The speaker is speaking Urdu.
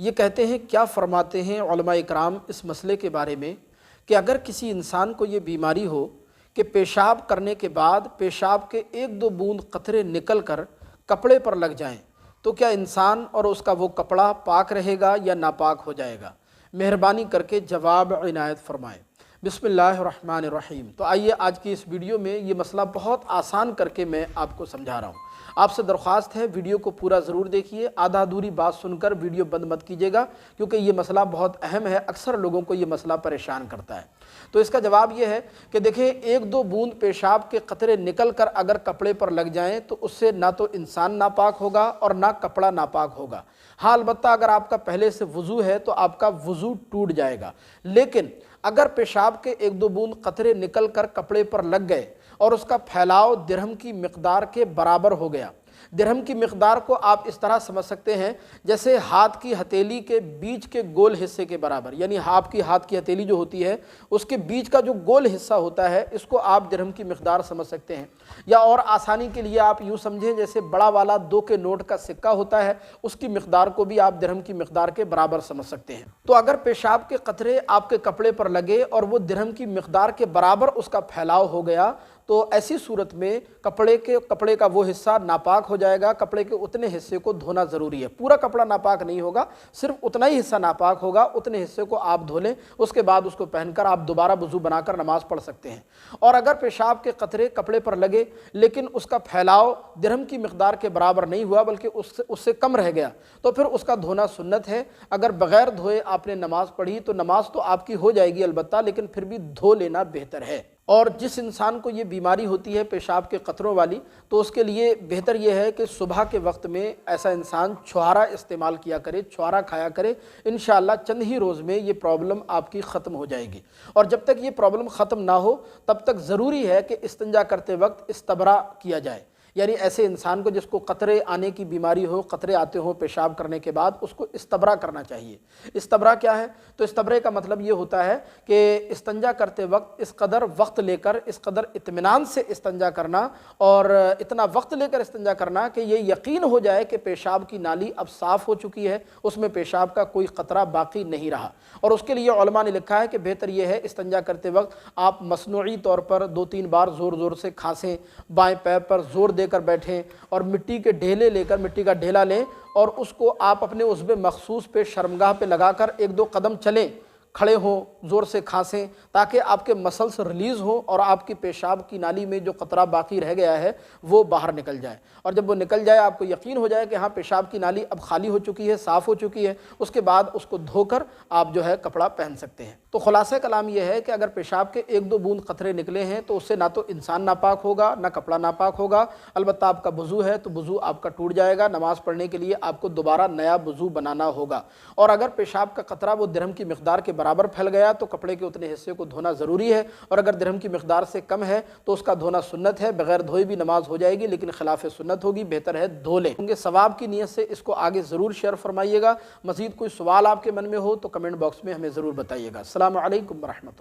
یہ کہتے ہیں کیا فرماتے ہیں علماء اکرام اس مسئلے کے بارے میں کہ اگر کسی انسان کو یہ بیماری ہو کہ پیشاب کرنے کے بعد پیشاب کے ایک دو بوند قطرے نکل کر کپڑے پر لگ جائیں تو کیا انسان اور اس کا وہ کپڑا پاک رہے گا یا ناپاک ہو جائے گا؟ مہربانی کر کے جواب عنایت فرمائیں۔ بسم اللہ الرحمن الرحیم۔ تو آئیے آج کی اس ویڈیو میں یہ مسئلہ بہت آسان کر کے میں آپ کو سمجھا رہا ہوں۔ آپ سے درخواست ہے ویڈیو کو پورا ضرور دیکھیے، آدھا ادھوری بات سن کر ویڈیو بند مت کیجیے گا، کیونکہ یہ مسئلہ بہت اہم ہے، اکثر لوگوں کو یہ مسئلہ پریشان کرتا ہے۔ تو اس کا جواب یہ ہے کہ دیکھیں، ایک دو بوند پیشاب کے قطرے نکل کر اگر کپڑے پر لگ جائیں تو اس سے نہ تو انسان ناپاک ہوگا اور نہ کپڑا ناپاک ہوگا۔ ہاں، البتہ اگر آپ کا پہلے سے وضو ہے تو آپ کا وضو ٹوٹ جائے گا، لیکن اگر پیشاب کے ایک دو بوند قطرے نکل کر کپڑے پر لگ گئے اور اس کا پھیلاؤ درہم کی مقدار کے برابر ہو گیا، درہم کی مقدار کو آپ اس طرح سمجھ سکتے ہیں جیسے ہاتھ کی ہتھیلی کے بیچ کے گول حصے کے برابر، یعنی آپ کی ہاتھ کی ہتھیلی جو ہوتی ہے اس کے بیچ کا جو گول حصہ ہوتا ہے اس کو آپ درہم کی مقدار سمجھ سکتے ہیں۔ یا اور آسانی کے لیے آپ یوں سمجھیں جیسے بڑا والا 2 کے نوٹ کا سکہ ہوتا ہے، اس کی مقدار کو بھی آپ درہم کی مقدار کے برابر سمجھ سکتے ہیں۔ تو اگر پیشاب کے قطرے آپ کے کپڑے پر لگے اور وہ درہم کی مقدار کے برابر اس کا پھیلاؤ ہو گیا تو ایسی صورت میں کپڑے کا وہ حصہ ناپاک ہو جائے گا۔ کپڑے کے اتنے حصے کو دھونا ضروری ہے، پورا کپڑا ناپاک نہیں ہوگا، صرف اتنا ہی حصہ ناپاک ہوگا، اتنے حصے کو آپ دھو لیں، اس کے بعد اس کو پہن کر آپ دوبارہ وضو بنا کر نماز پڑھ سکتے ہیں۔ اور اگر پیشاب کے قطرے کپڑے پر لگے لیکن اس کا پھیلاؤ درہم کی مقدار کے برابر نہیں ہوا بلکہ اس سے کم رہ گیا تو پھر اس کا دھونا سنت ہے۔ اگر بغیر دھوئے آپ نے نماز پڑھی تو نماز تو آپ کی ہو جائے گی البتہ، لیکن پھر بھی دھو لینا بہتر ہے۔ اور جس انسان کو یہ بیماری ہوتی ہے پیشاب کے قطروں والی، تو اس کے لیے بہتر یہ ہے کہ صبح کے وقت میں ایسا انسان چھہارا استعمال کیا کرے، چھہارا کھایا کرے، انشاءاللہ چند ہی روز میں یہ پرابلم آپ کی ختم ہو جائے گی۔ اور جب تک یہ پرابلم ختم نہ ہو تب تک ضروری ہے کہ استنجا کرتے وقت استبرا کیا جائے، یعنی ایسے انسان کو جس کو قطرے آنے کی بیماری ہو، قطرے آتے ہوں پیشاب کرنے کے بعد، اس کو استبرا کرنا چاہیے۔ استبرا کیا ہے؟ تو استبرے کا مطلب یہ ہوتا ہے کہ استنجا کرتے وقت اس قدر وقت لے کر، اس قدر اطمینان سے استنجا کرنا اور اتنا وقت لے کر استنجا کرنا کہ یہ یقین ہو جائے کہ پیشاب کی نالی اب صاف ہو چکی ہے، اس میں پیشاب کا کوئی قطرہ باقی نہیں رہا۔ اور اس کے لیے علماء نے لکھا ہے کہ بہتر یہ ہے استنجا کرتے وقت آپ مصنوعی طور پر 2-3 بار زور زور سے کھانسیں، بائیں پیر پر زور دے کر بیٹھیں اور مٹی کے ڈھیلے لے کر، مٹی کا ڈھیلا لیں اور اس کو آپ اپنے عضو مخصوص پہ، شرمگاہ پہ لگا کر 1-2 قدم چلیں، کھڑے ہوں، زور سے کھانسیں تاکہ آپ کے مسلس ریلیز ہوں اور آپ کی پیشاب کی نالی میں جو قطرہ باقی رہ گیا ہے وہ باہر نکل جائے۔ اور جب وہ نکل جائے آپ کو یقین ہو جائے کہ ہاں پیشاب کی نالی اب خالی ہو چکی ہے، صاف ہو چکی ہے، اس کے بعد اس کو دھو کر آپ جو ہے کپڑا پہن سکتے ہیں۔ تو خلاصہ کلام یہ ہے کہ اگر پیشاب کے 1-2 بوند قطرے نکلے ہیں تو اس سے نہ تو انسان ناپاک ہوگا نہ کپڑا ناپاک ہوگا، البتہ آپ کا وضو ہے تو وضو آپ کا ٹوٹ جائے گا، نماز پڑھنے کے لیے آپ کو دوبارہ نیا وضو بنانا ہوگا۔ اور اگر پیشاب کا قطرہ وہ درہم کی مقدار کے برابر پھیل گیا تو کپڑے کے اتنے حصے کو دھونا ضروری ہے، اور اگر درہم کی مقدار سے کم ہے تو اس کا دھونا سنت ہے، بغیر دھوئے بھی نماز ہو جائے گی لیکن خلاف سنت ہوگی، بہتر ہے دھو لیں۔ ثواب کی نیت سے اس کو آگے ضرور شیئر فرمائیے گا۔ مزید کوئی سوال آپ کے من میں ہو تو کمنٹ باکس میں ہمیں ضرور بتائیے گا۔ السلام علیکم ورحمۃ اللہ۔